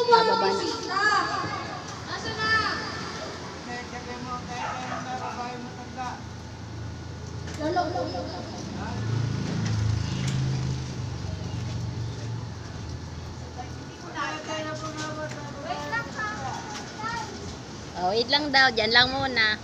Bababa na. Oh, wait lang daw. Diyan lang muna.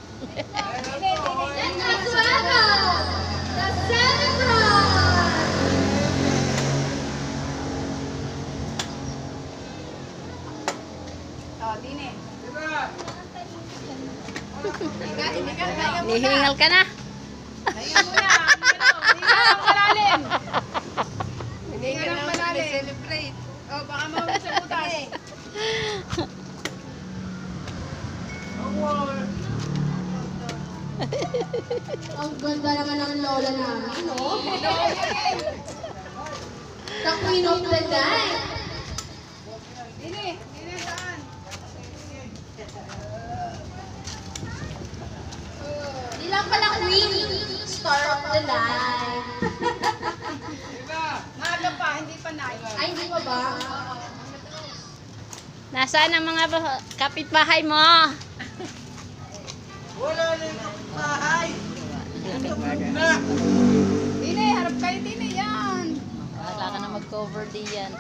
Nihingal ka na? Hingal muna. Hingal ng malalim. Hingal ng malalim. Celebrate. O, baka mawala sa butas. Ang ganda naman ng lola namin, no? The queen of the night. Dini saan? Di lang pala queen. Star of the night. Maaga pa, hindi pa na. Ay, hindi pa ba? Nasaan ang mga kapitbahay mo? Wala na yung kapitbahay. Dini, harap kayo, Dini, yan. Wala ka na mag-cover diyan.